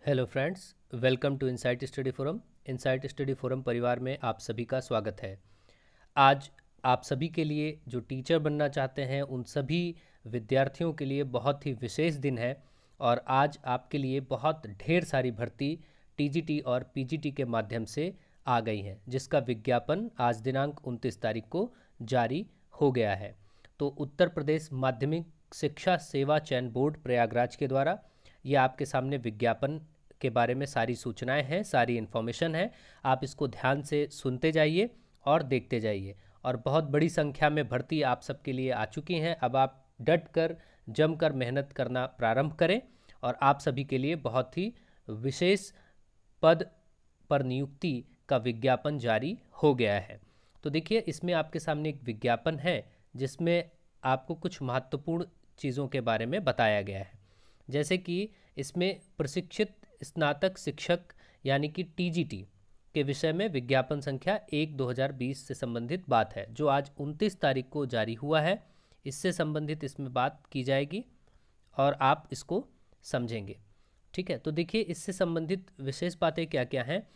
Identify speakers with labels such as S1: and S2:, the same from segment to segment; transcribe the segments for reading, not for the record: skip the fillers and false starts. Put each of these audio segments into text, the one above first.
S1: Hello friends, welcome to Insight Study Forum. Insight Study Forum परिवार में आप सभी का स्वागत है। आज आप सभी के लिए जो टीचर बनना चाहते हैं उन सभी विद्यार्थियों के लिए बहुत ही विशेष दिन है और आज आपके लिए बहुत ढेर सारी भर्ती टीजीटी और पीजीटी के माध्यम से आ गई हैं, जिसका विज्ञापन आज दिनांक 29 तारीख को जारी हो गया है। तो उत्तर प्रदेश माध्यमिक शिक्षा सेवा चयन बोर्ड प्रयागराज के द्वारा ये आपके सामने विज्ञापन के बारे में सारी सूचनाएं हैं, सारी इन्फॉर्मेशन है। आप इसको ध्यान से सुनते जाइए और देखते जाइए और बहुत बड़ी संख्या में भर्ती आप सबके लिए आ चुकी हैं। अब आप डट कर जमकर मेहनत करना प्रारंभ करें और आप सभी के लिए बहुत ही विशेष पद पर नियुक्ति का विज्ञापन जारी हो गया है। तो देखिए, इसमें आपके सामने एक विज्ञापन है जिसमें आपको कुछ महत्वपूर्ण चीज़ों के बारे में बताया गया है। जैसे कि इसमें प्रशिक्षित स्नातक शिक्षक यानी कि टीजीटी के विषय में विज्ञापन संख्या 1/2020 से संबंधित बात है, जो आज 29 तारीख को जारी हुआ है। इससे संबंधित इसमें बात की जाएगी और आप इसको समझेंगे। ठीक है, तो देखिए इससे संबंधित विशेष बातें क्या क्या हैं।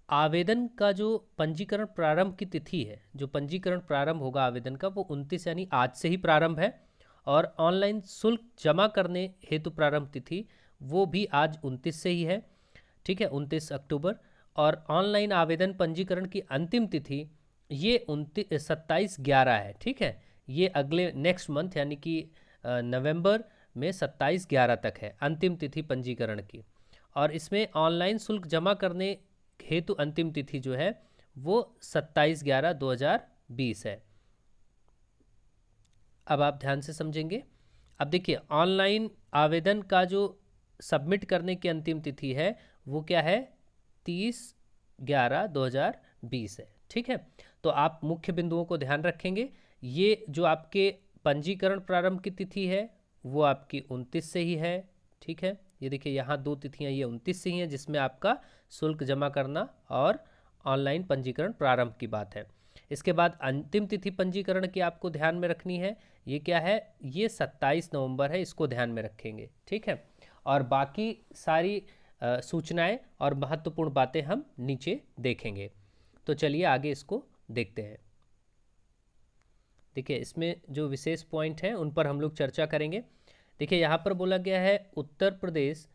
S1: आवेदन का जो पंजीकरण प्रारंभ की तिथि है, जो पंजीकरण प्रारंभ होगा आवेदन का, वो 29 यानी आज से ही प्रारंभ है। और ऑनलाइन शुल्क जमा करने हेतु प्रारंभ तिथि वो भी आज 29 से ही है। ठीक है, 29 अक्टूबर। और ऑनलाइन आवेदन पंजीकरण की अंतिम तिथि ये 27/11 है। ठीक है, ये अगले नेक्स्ट मंथ यानी कि नवंबर में 27/11 तक है अंतिम तिथि पंजीकरण की। और इसमें ऑनलाइन शुल्क जमा करने हेतु अंतिम तिथि जो है वो 27/11/2020 है। अब आप ध्यान से समझेंगे। अब देखिए, ऑनलाइन आवेदन का जो सबमिट करने की अंतिम तिथि है वो क्या है, 30/11/2020 है। ठीक है, तो आप मुख्य बिंदुओं को ध्यान रखेंगे। ये जो आपके पंजीकरण प्रारंभ की तिथि है वो आपकी 29 से ही है। ठीक है, ये देखिए यहाँ दो तिथियाँ ये 29 से ही हैं जिसमें आपका शुल्क जमा करना और ऑनलाइन पंजीकरण प्रारंभ की बात है। इसके बाद अंतिम तिथि पंजीकरण की आपको ध्यान में रखनी है। ये क्या है, ये 27 नवंबर है, इसको ध्यान में रखेंगे। ठीक है, और बाकी सारी सूचनाएं और महत्वपूर्ण बातें हम नीचे देखेंगे। तो चलिए आगे इसको देखते हैं। देखिए, इसमें जो विशेष पॉइंट हैं उन पर हम लोग चर्चा करेंगे। देखिए, यहाँ पर बोला गया है उत्तर प्रदेश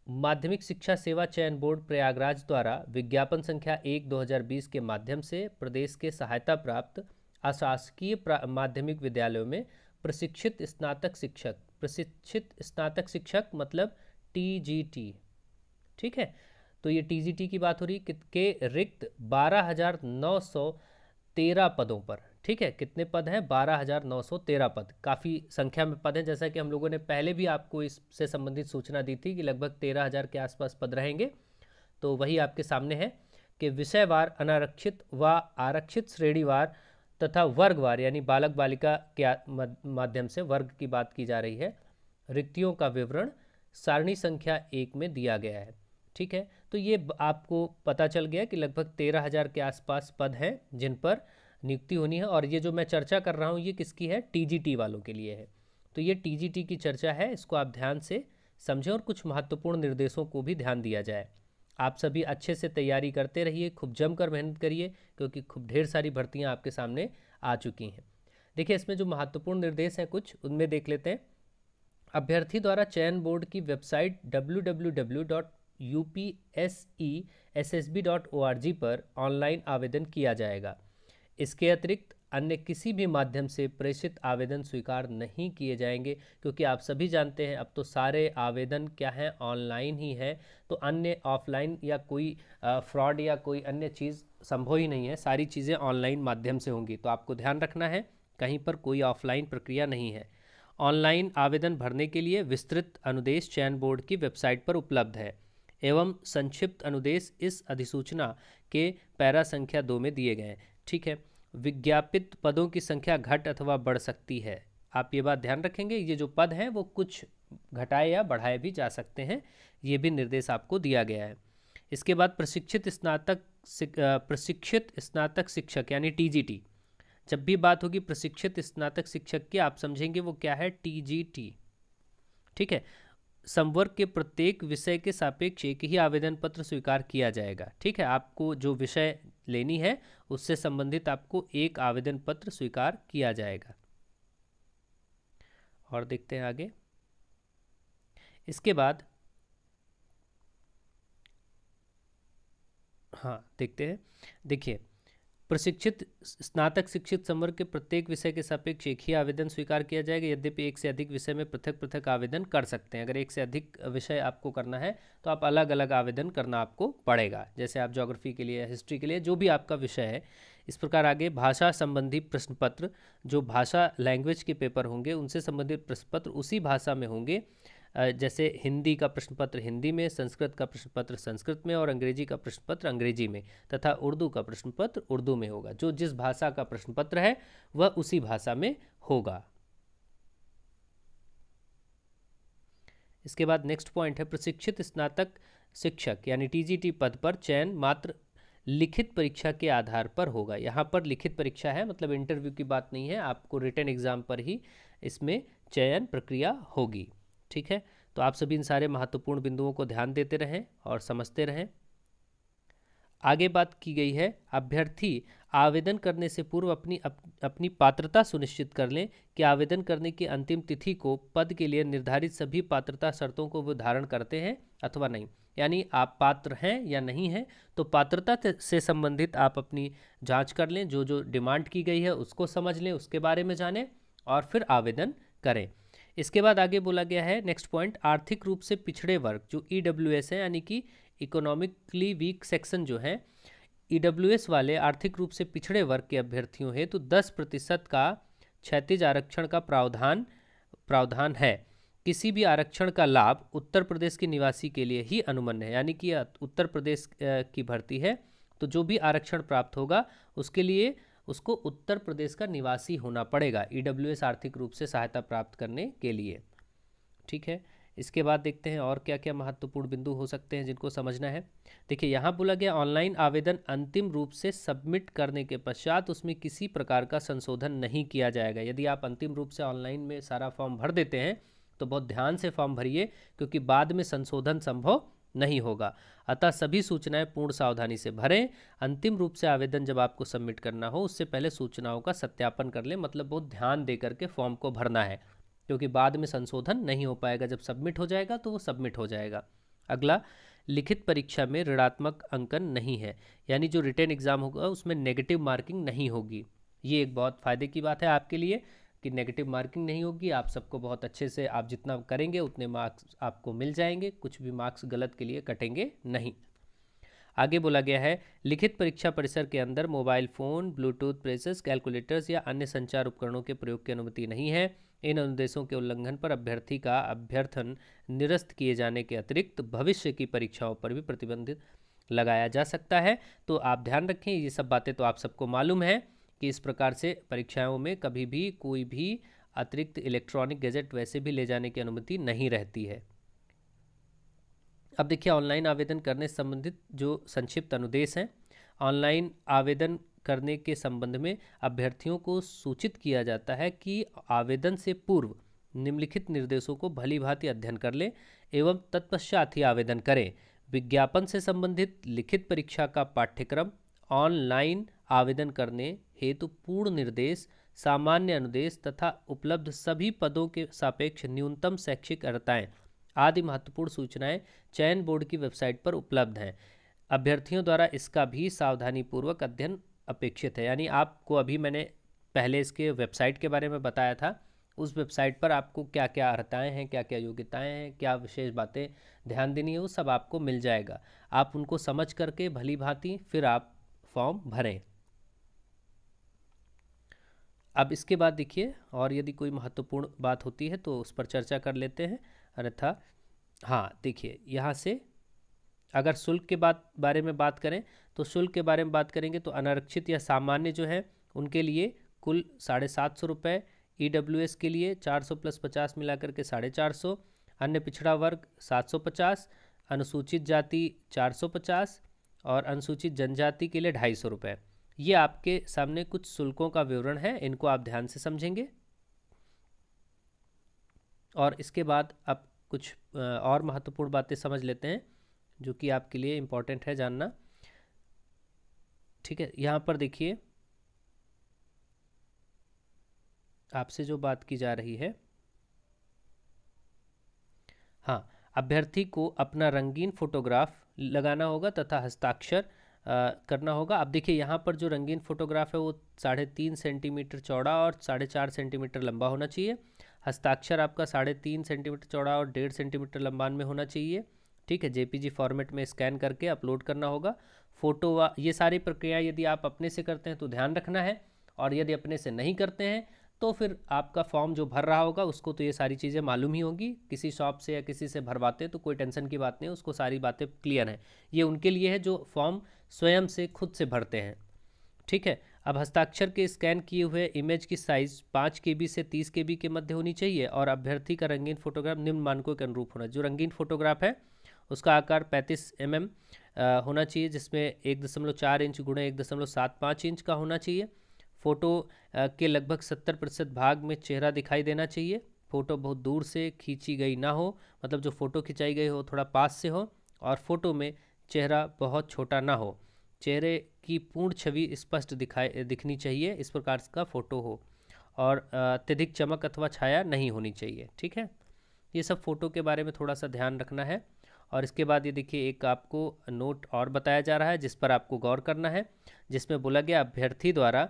S1: माध्यमिक शिक्षा सेवा चयन बोर्ड प्रयागराज द्वारा विज्ञापन संख्या 1/2020 के माध्यम से प्रदेश के सहायता प्राप्त अशासकीय माध्यमिक विद्यालयों में प्रशिक्षित स्नातक शिक्षक मतलब टीजीटी। ठीक है, तो ये टीजीटी की बात हो रही के रिक्त 12,913 पदों पर। ठीक है, कितने पद हैं, 12,913 पद। काफ़ी संख्या में पद हैं, जैसा कि हम लोगों ने पहले भी आपको इससे संबंधित सूचना दी थी कि लगभग 13,000 के आसपास पद रहेंगे। तो वही आपके सामने है कि विषयवार अनारक्षित व आरक्षित श्रेणीवार तथा वर्गवार यानी बालक बालिका के माध्यम से वर्ग की बात की जा रही है। रिक्तियों का विवरण सारणी संख्या 1 में दिया गया है। ठीक है, तो ये आपको पता चल गया कि लगभग 13,000 के आसपास पद हैं जिन पर नियुक्ति होनी है। और ये जो मैं चर्चा कर रहा हूँ ये किसकी है, टीजीटी वालों के लिए है। तो ये टीजीटी की चर्चा है, इसको आप ध्यान से समझें और कुछ महत्वपूर्ण निर्देशों को भी ध्यान दिया जाए। आप सभी अच्छे से तैयारी करते रहिए, खूब जमकर मेहनत करिए, क्योंकि खूब ढेर सारी भर्तियाँ आपके सामने आ चुकी हैं। देखिए, इसमें जो महत्वपूर्ण निर्देश हैं कुछ उनमें देख लेते हैं। अभ्यर्थी द्वारा चयन बोर्ड की वेबसाइट www.upsessb.org पर ऑनलाइन आवेदन किया जाएगा। इसके अतिरिक्त अन्य किसी भी माध्यम से प्रेषित आवेदन स्वीकार नहीं किए जाएंगे, क्योंकि आप सभी जानते हैं अब तो सारे आवेदन क्या हैं, ऑनलाइन ही है। तो अन्य ऑफलाइन या कोई फ्रॉड या कोई अन्य चीज़ संभव ही नहीं है, सारी चीज़ें ऑनलाइन माध्यम से होंगी। तो आपको ध्यान रखना है, कहीं पर कोई ऑफलाइन प्रक्रिया नहीं है। ऑनलाइन आवेदन भरने के लिए विस्तृत अनुदेश चयन बोर्ड की वेबसाइट पर उपलब्ध है एवं संक्षिप्त अनुदेश इस अधिसूचना के पैरा संख्या 2 में दिए गए हैं। ठीक है, विज्ञापित पदों की संख्या घट अथवा बढ़ सकती है। आप ये बात ध्यान रखेंगे, ये जो पद हैं वो कुछ घटाए या बढ़ाए भी जा सकते हैं, ये भी निर्देश आपको दिया गया है। इसके बाद प्रशिक्षित स्नातक शिक्षक यानी टीजीटी। जब भी बात होगी प्रशिक्षित स्नातक शिक्षक की, आप समझेंगे वो क्या है, टीजीटी। ठीक है, संवर्ग के प्रत्येक विषय के सापेक्ष एक ही आवेदन पत्र स्वीकार किया जाएगा। ठीक है, आपको जो विषय लेनी है उससे संबंधित आपको एक आवेदन पत्र स्वीकार किया जाएगा। और देखते हैं आगे। इसके बाद हाँ देखते हैं, देखिए, प्रशिक्षित स्नातक शिक्षित संवर्ग के प्रत्येक विषय के सापेक्ष एक ही आवेदन स्वीकार किया जाएगा। यद्यपि एक से अधिक विषय में पृथक पृथक आवेदन कर सकते हैं। अगर एक से अधिक विषय आपको करना है तो आप अलग अलग आवेदन करना आपको पड़ेगा, जैसे आप ज्योग्राफी के लिए, हिस्ट्री के लिए, जो भी आपका विषय है। इस प्रकार आगे भाषा संबंधी प्रश्न पत्र, जो भाषा लैंग्वेज के पेपर होंगे उनसे संबंधित प्रश्न पत्र उसी भाषा में होंगे। जैसे हिंदी का प्रश्न पत्र हिंदी में, संस्कृत का प्रश्न पत्र संस्कृत में और अंग्रेजी का प्रश्न पत्र अंग्रेजी में तथा उर्दू का प्रश्न पत्र उर्दू में होगा। जो जिस भाषा का प्रश्न पत्र है वह उसी भाषा में होगा। इसके बाद नेक्स्ट पॉइंट है, प्रशिक्षित स्नातक शिक्षक यानी टीजीटी पद पर चयन मात्र लिखित परीक्षा के आधार पर होगा। यहाँ पर लिखित परीक्षा है, मतलब इंटरव्यू की बात नहीं है, आपको रिटन एग्जाम पर ही इसमें चयन प्रक्रिया होगी। ठीक है, तो आप सभी इन सारे महत्वपूर्ण बिंदुओं को ध्यान देते रहें और समझते रहें। आगे बात की गई है, अभ्यर्थी आवेदन करने से पूर्व अपनी पात्रता सुनिश्चित कर लें कि आवेदन करने की अंतिम तिथि को पद के लिए निर्धारित सभी पात्रता शर्तों को वो धारण करते हैं अथवा नहीं। यानी आप पात्र हैं या नहीं हैं, तो पात्रता से संबंधित आप अपनी जांच कर लें, जो जो डिमांड की गई है उसको समझ लें, उसके बारे में जानें और फिर आवेदन करें। इसके बाद आगे बोला गया है नेक्स्ट पॉइंट, आर्थिक रूप से पिछड़े वर्ग जो EWS है, यानी कि इकोनॉमिकली वीक सेक्शन जो है, EWS वाले आर्थिक रूप से पिछड़े वर्ग के अभ्यर्थियों हेतु 10% का क्षैतिज आरक्षण का प्रावधान है। किसी भी आरक्षण का लाभ उत्तर प्रदेश के निवासी के लिए ही अनुमन्य है। यानी कि उत्तर प्रदेश की भर्ती है तो जो भी आरक्षण प्राप्त होगा उसके लिए उसको उत्तर प्रदेश का निवासी होना पड़ेगा EWS आर्थिक रूप से सहायता प्राप्त करने के लिए। ठीक है, इसके बाद देखते हैं और क्या क्या महत्वपूर्ण बिंदु हो सकते हैं जिनको समझना है। देखिए, यहाँ बोला गया ऑनलाइन आवेदन अंतिम रूप से सबमिट करने के पश्चात उसमें किसी प्रकार का संशोधन नहीं किया जाएगा। यदि आप अंतिम रूप से ऑनलाइन में सारा फॉर्म भर देते हैं तो बहुत ध्यान से फॉर्म भरिए, क्योंकि बाद में संशोधन संभव नहीं होगा। अतः सभी सूचनाएं पूर्ण सावधानी से भरें। अंतिम रूप से आवेदन जब आपको सबमिट करना हो उससे पहले सूचनाओं का सत्यापन कर लें, मतलब बहुत ध्यान दे करके फॉर्म को भरना है, क्योंकि बाद में संशोधन नहीं हो पाएगा। जब सबमिट हो जाएगा तो वो सबमिट हो जाएगा। अगला, लिखित परीक्षा में ऋणात्मक अंकन नहीं है, यानी जो रिटन एग्जाम होगा उसमें नेगेटिव मार्किंग नहीं होगी। ये एक बहुत फ़ायदे की बात है आपके लिए कि नेगेटिव मार्किंग नहीं होगी। आप सबको बहुत अच्छे से, आप जितना करेंगे उतने मार्क्स आपको मिल जाएंगे, कुछ भी मार्क्स गलत के लिए कटेंगे नहीं। आगे बोला गया है, लिखित परीक्षा परिसर के अंदर mobile phone, Bluetooth presses, calculators या अन्य संचार उपकरणों के प्रयोग की अनुमति नहीं है। इन अनुदेशों के उल्लंघन पर अभ्यर्थी का अभ्यर्थन निरस्त किए जाने के अतिरिक्त भविष्य की परीक्षाओं पर भी प्रतिबंधित लगाया जा सकता है। तो आप ध्यान रखें, ये सब बातें तो आप सबको मालूम है कि इस प्रकार से परीक्षाओं में कभी भी कोई भी अतिरिक्त इलेक्ट्रॉनिक गैजेट वैसे भी ले जाने की अनुमति नहीं रहती है। अब देखिए, ऑनलाइन आवेदन करने से संबंधित जो संक्षिप्त अनुदेश हैं। ऑनलाइन आवेदन करने के संबंध में अभ्यर्थियों को सूचित किया जाता है कि आवेदन से पूर्व निम्नलिखित निर्देशों को भली भांति अध्ययन कर लें एवं तत्पश्चात ही आवेदन करें। विज्ञापन से संबंधित लिखित परीक्षा का पाठ्यक्रम, ऑनलाइन आवेदन करने हेतु पूर्ण निर्देश, सामान्य अनुदेश तथा उपलब्ध सभी पदों के सापेक्ष न्यूनतम शैक्षिक अर्हताएं आदि महत्वपूर्ण सूचनाएं चयन बोर्ड की वेबसाइट पर उपलब्ध हैं। अभ्यर्थियों द्वारा इसका भी सावधानीपूर्वक अध्ययन अपेक्षित है। यानी आपको अभी मैंने पहले इसके वेबसाइट के बारे में बताया था, उस वेबसाइट पर आपको क्या क्या अर्हताएं हैं, क्या क्या योग्यताएं हैं, क्या विशेष बातें ध्यान देनी है, वो सब आपको मिल जाएगा। आप उनको समझ करके भली भांति फिर आप फॉर्म भरें। अब इसके बाद देखिए, और यदि कोई महत्वपूर्ण बात होती है तो उस पर चर्चा कर लेते हैं, अन्यथा हाँ देखिए, यहाँ से अगर शुल्क के बारे में बात करें तो शुल्क के बारे में बात करेंगे तो अनारक्षित या सामान्य जो है उनके लिए कुल 750 रुपये, EWS के लिए 400 + 50 मिलाकर के 450, अन्य पिछड़ा वर्ग 750, अनुसूचित जाति 450 और अनुसूचित जनजाति के लिए 250 रुपये। ये आपके सामने कुछ शुल्कों का विवरण है, इनको आप ध्यान से समझेंगे। और इसके बाद अब कुछ और महत्वपूर्ण बातें समझ लेते हैं जो कि आपके लिए इम्पोर्टेंट है जानना। ठीक है, यहाँ पर देखिए आपसे जो बात की जा रही है, हाँ, अभ्यर्थी को अपना रंगीन फोटोग्राफ लगाना होगा तथा हस्ताक्षर करना होगा। अब देखिए यहाँ पर जो रंगीन फोटोग्राफ है वो 3.5 सेंटीमीटर चौड़ा और 4.5 सेंटीमीटर लंबा होना चाहिए। हस्ताक्षर आपका 3.5 सेंटीमीटर चौड़ा और 1.5 सेंटीमीटर लंबान में होना चाहिए। ठीक है, जेपीजी फॉर्मेट में स्कैन करके अपलोड करना होगा। फोटो ये सारी प्रक्रिया यदि आप अपने से करते हैं तो ध्यान रखना है, और यदि अपने से नहीं करते हैं तो फिर आपका फॉर्म जो भर रहा होगा उसको तो ये सारी चीज़ें मालूम ही होंगी। किसी शॉप से या किसी से भरवाते हैं तो कोई टेंशन की बात नहीं, उसको सारी बातें क्लियर हैं। ये उनके लिए है जो फॉर्म स्वयं से खुद से भरते हैं। ठीक है, अब हस्ताक्षर के स्कैन किए हुए इमेज की साइज़ 5 KB से 30 KB के मध्य होनी चाहिए, और अभ्यर्थी का रंगीन फोटोग्राफ निम्न मानकों के अनुरूप होना। जो रंगीन फोटोग्राफ है उसका आकार 35 mm होना चाहिए, जिसमें 1.4 इंच गुणे 1.75 इंच का होना चाहिए। फ़ोटो के लगभग 70% भाग में चेहरा दिखाई देना चाहिए। फ़ोटो बहुत दूर से खींची गई ना हो, मतलब जो फ़ोटो खिंचाई गई हो थोड़ा पास से हो, और फ़ोटो में चेहरा बहुत छोटा ना हो। चेहरे की पूर्ण छवि स्पष्ट दिखनी चाहिए, इस प्रकार का फ़ोटो हो, और अत्यधिक चमक अथवा छाया नहीं होनी चाहिए। ठीक है, ये सब फ़ोटो के बारे में थोड़ा सा ध्यान रखना है। और इसके बाद ये देखिए एक आपको नोट और बताया जा रहा है जिस पर आपको गौर करना है, जिसमें बोला गया अभ्यर्थी द्वारा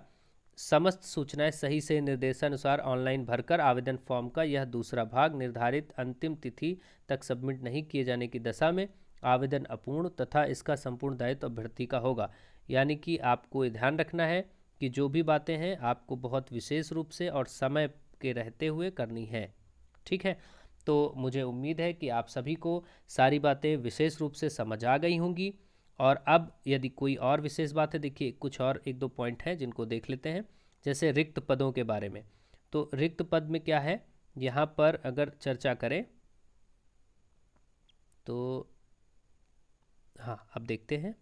S1: समस्त सूचनाएं सही से निर्देशानुसार ऑनलाइन भरकर आवेदन फॉर्म का यह दूसरा भाग निर्धारित अंतिम तिथि तक सबमिट नहीं किए जाने की दशा में आवेदन अपूर्ण तथा इसका संपूर्ण दायित्व अभ्यर्थी का होगा। यानी कि आपको ये ध्यान रखना है कि जो भी बातें हैं आपको बहुत विशेष रूप से और समय के रहते हुए करनी है। ठीक है, तो मुझे उम्मीद है कि आप सभी को सारी बातें विशेष रूप से समझ आ गई होंगी। और अब यदि कोई और विशेष बात है, देखिए कुछ और 1-2 पॉइंट हैं जिनको देख लेते हैं, जैसे रिक्त पदों के बारे में। तो रिक्त पद में क्या है, यहाँ पर अगर चर्चा करें तो हाँ, अब देखते हैं।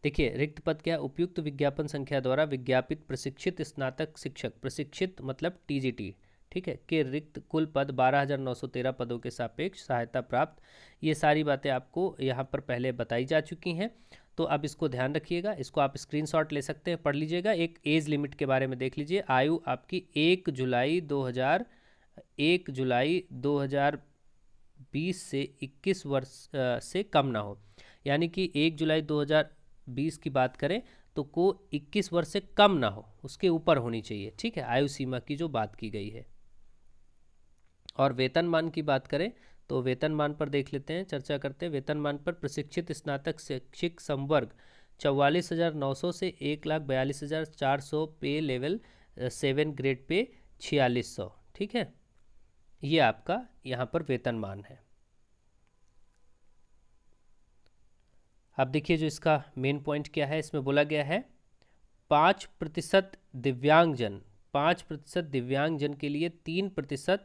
S1: देखिए रिक्त पद क्या है, उपयुक्त विज्ञापन संख्या द्वारा विज्ञापित प्रशिक्षित स्नातक शिक्षक, प्रशिक्षित मतलब टीजीटी, ठीक है, के रिक्त कुल पद 12,913 पदों के सापेक्ष सहायता प्राप्त। ये सारी बातें आपको यहाँ पर पहले बताई जा चुकी हैं, तो अब इसको ध्यान रखिएगा। इसको आप स्क्रीनशॉट ले सकते हैं, पढ़ लीजिएगा। एक एज लिमिट के बारे में देख लीजिए, आयु आपकी 1 जुलाई 2020 से 21 वर्ष से कम ना हो। यानी कि 1 जुलाई 2020 की बात करें तो को 21 वर्ष से कम ना हो, उसके ऊपर होनी चाहिए। ठीक है, आयु सीमा की जो बात की गई है। और वेतनमान की बात करें तो वेतनमान पर देख लेते हैं, चर्चा करते हैं। वेतनमान पर प्रशिक्षित स्नातक शैक्षिक संवर्ग 44,900 से 1,42,400 पे लेवल 7 ग्रेड पे 4600। ठीक है, ये आपका यहाँ पर वेतनमान है। अब देखिए जो इसका मेन पॉइंट क्या है, इसमें बोला गया है 5% दिव्यांगजन, 5% दिव्यांगजन के लिए 3%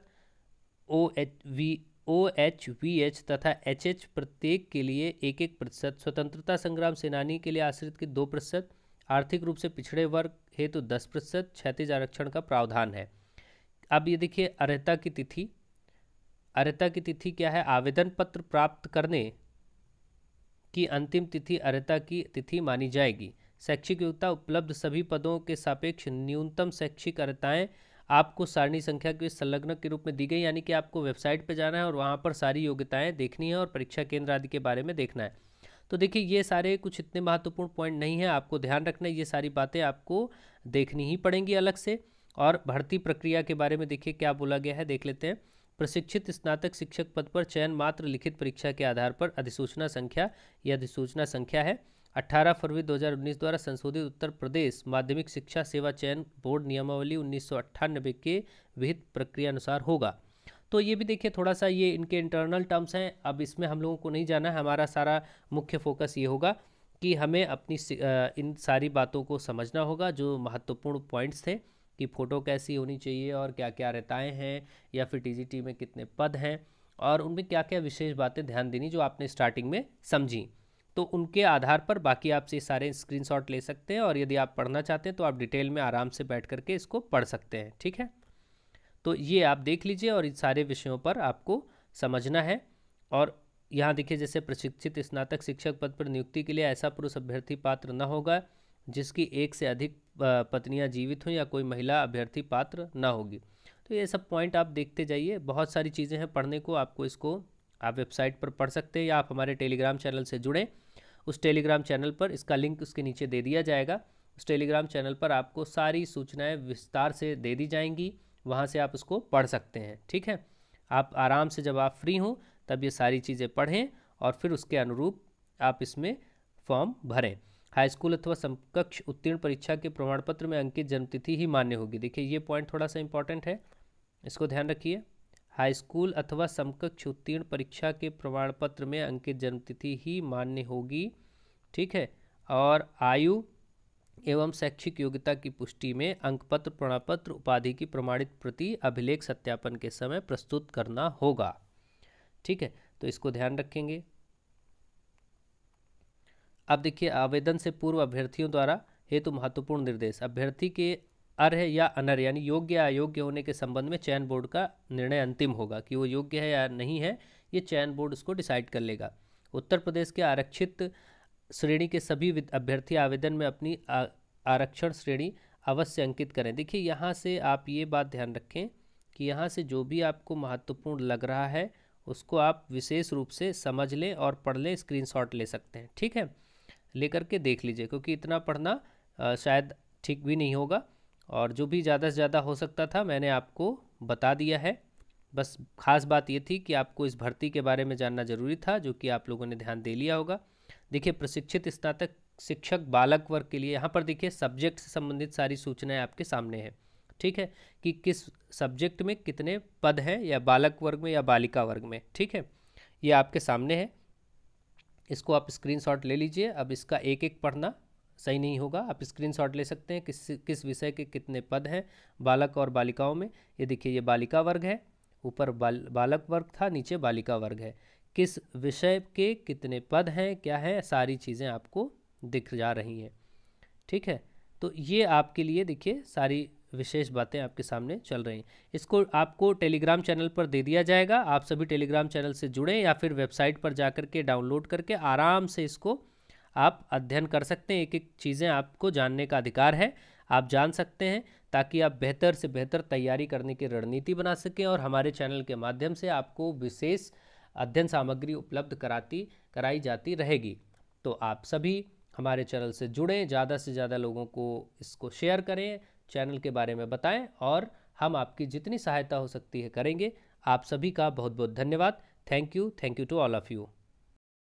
S1: OHVH तथा HH प्रत्येक के लिए 1-1%, स्वतंत्रता संग्राम सेनानी के लिए आश्रित के 2%, आर्थिक रूप से पिछड़े वर्ग हेतु 10% क्षैतिज आरक्षण का प्रावधान है। अब ये देखिए अर्हता की तिथि, अर्हता की तिथि क्या है, आवेदन पत्र प्राप्त करने की अंतिम तिथि अर्हता की तिथि मानी जाएगी। शैक्षिक योग्यता उपलब्ध सभी पदों के सापेक्ष न्यूनतम शैक्षिक अर्हताएं आपको सारणी संख्या के संलग्नक के रूप में दी गई, यानी कि आपको वेबसाइट पर जाना है और वहाँ पर सारी योग्यताएं देखनी है और परीक्षा केंद्र आदि के बारे में देखना है। तो देखिए ये सारे कुछ इतने महत्वपूर्ण पॉइंट नहीं है, आपको ध्यान रखना है, ये सारी बातें आपको देखनी ही पड़ेंगी अलग से। और भर्ती प्रक्रिया के बारे में देखिए क्या बोला गया है, देख लेते हैं। प्रशिक्षित स्नातक शिक्षक पद पर चयन मात्र लिखित परीक्षा के आधार पर अधिसूचना संख्या, यह अधिसूचना संख्या है 18 फरवरी 2019 द्वारा संशोधित उत्तर प्रदेश माध्यमिक शिक्षा सेवा चयन बोर्ड नियमावली 1998 के विहित प्रक्रिया अनुसार होगा। तो ये भी देखिए थोड़ा सा ये इनके इंटरनल टर्म्स हैं, अब इसमें हम लोगों को नहीं जाना है। हमारा सारा मुख्य फोकस ये होगा कि हमें अपनी इन सारी बातों को समझना होगा, जो महत्वपूर्ण पॉइंट्स थे कि फ़ोटो कैसी होनी चाहिए और क्या क्या रहताएँ हैं, या फिर टीजीटी में कितने पद हैं और उनमें क्या क्या विशेष बातें ध्यान देनी जो आपने स्टार्टिंग में समझी। तो उनके आधार पर बाकी आप से सारे स्क्रीनशॉट ले सकते हैं, और यदि आप पढ़ना चाहते हैं तो आप डिटेल में आराम से बैठ करके इसको पढ़ सकते हैं। ठीक है, तो ये आप देख लीजिए और इन सारे विषयों पर आपको समझना है। और यहाँ देखिए जैसे प्रशिक्षित स्नातक शिक्षक पद पर नियुक्ति के लिए ऐसा पुरुष अभ्यर्थी पात्र न होगा जिसकी एक से अधिक पत्नियां जीवित हों या कोई महिला अभ्यर्थी पात्र न होगी। तो ये सब पॉइंट आप देखते जाइए, बहुत सारी चीज़ें हैं पढ़ने को, आपको इसको आप वेबसाइट पर पढ़ सकते हैं या आप हमारे टेलीग्राम चैनल से जुड़ें। उस टेलीग्राम चैनल पर इसका लिंक उसके नीचे दे दिया जाएगा। उस टेलीग्राम चैनल पर आपको सारी सूचनाएं विस्तार से दे दी जाएंगी, वहाँ से आप उसको पढ़ सकते हैं। ठीक है, आप आराम से जब आप फ्री हों तब ये सारी चीज़ें पढ़ें और फिर उसके अनुरूप आप इसमें फॉर्म भरें। हाई स्कूल अथवा समकक्ष उत्तीर्ण परीक्षा के प्रमाण पत्र में अंकित जन्मतिथि ही मान्य होगी। देखिए ये पॉइंट थोड़ा सा इंपॉर्टेंट है, इसको ध्यान रखिए। हाई स्कूल अथवा समकक्ष उत्तीर्ण परीक्षा के प्रमाण पत्र में अंकित जन्मतिथि ही मान्य होगी। ठीक है, और आयु एवं शैक्षिक योग्यता की पुष्टि में अंकपत्र, प्रमाण पत्र, उपाधि की प्रमाणित प्रति अभिलेख सत्यापन के समय प्रस्तुत करना होगा। ठीक है, तो इसको ध्यान रखेंगे। अब देखिए आवेदन से पूर्व अभ्यर्थियों द्वारा हेतु महत्वपूर्ण निर्देश। अभ्यर्थी के अर्ह या अनर्ह यानी योग्य या अयोग्य होने के संबंध में चयन बोर्ड का निर्णय अंतिम होगा कि वो योग्य है या नहीं है, ये चयन बोर्ड उसको डिसाइड कर लेगा। उत्तर प्रदेश के आरक्षित श्रेणी के सभी अभ्यर्थी आवेदन में अपनी आरक्षण श्रेणी अवश्य अंकित करें। देखिए यहाँ से आप ये बात ध्यान रखें कि यहाँ से जो भी आपको महत्वपूर्ण लग रहा है उसको आप विशेष रूप से समझ लें और पढ़ लें, स्क्रीनशॉट ले सकते हैं। ठीक है, लेकर के देख लीजिए, क्योंकि इतना पढ़ना शायद ठीक भी नहीं होगा, और जो भी ज़्यादा से ज़्यादा हो सकता था मैंने आपको बता दिया है। बस खास बात ये थी कि आपको इस भर्ती के बारे में जानना जरूरी था, जो कि आप लोगों ने ध्यान दे लिया होगा। देखिए प्रशिक्षित स्नातक शिक्षक बालक वर्ग के लिए यहाँ पर देखिए सब्जेक्ट से संबंधित सारी सूचनाएं आपके सामने है। ठीक है, कि किस सब्जेक्ट में कितने पद हैं, या बालक वर्ग में या बालिका वर्ग में। ठीक है, ये आपके सामने है, इसको आप स्क्रीनशॉट ले लीजिए। अब इसका एक एक पढ़ना सही नहीं होगा, आप स्क्रीनशॉट ले सकते हैं किस विषय के कितने पद हैं बालक और बालिकाओं में। ये देखिए ये बालिका वर्ग है, ऊपर बालक वर्ग था, नीचे बालिका वर्ग है। किस विषय के कितने पद हैं, क्या है, सारी चीज़ें आपको दिख जा रही हैं। ठीक है, तो ये आपके लिए देखिए सारी विशेष बातें आपके सामने चल रही हैं। इसको आपको टेलीग्राम चैनल पर दे दिया जाएगा, आप सभी टेलीग्राम चैनल से जुड़ें या फिर वेबसाइट पर जाकर के डाउनलोड करके आराम से इसको आप अध्ययन कर सकते हैं। एक एक चीज़ें आपको जानने का अधिकार है, आप जान सकते हैं, ताकि आप बेहतर से बेहतर तैयारी करने की रणनीति बना सकें। और हमारे चैनल के माध्यम से आपको विशेष अध्ययन सामग्री उपलब्ध कराई जाती रहेगी। तो आप सभी हमारे चैनल से जुड़ें, ज़्यादा से ज़्यादा लोगों को इसको शेयर करें, चैनल के बारे में बताएं, और हम आपकी जितनी सहायता हो सकती है करेंगे। आप सभी का बहुत बहुत धन्यवाद। Thank you to all of you.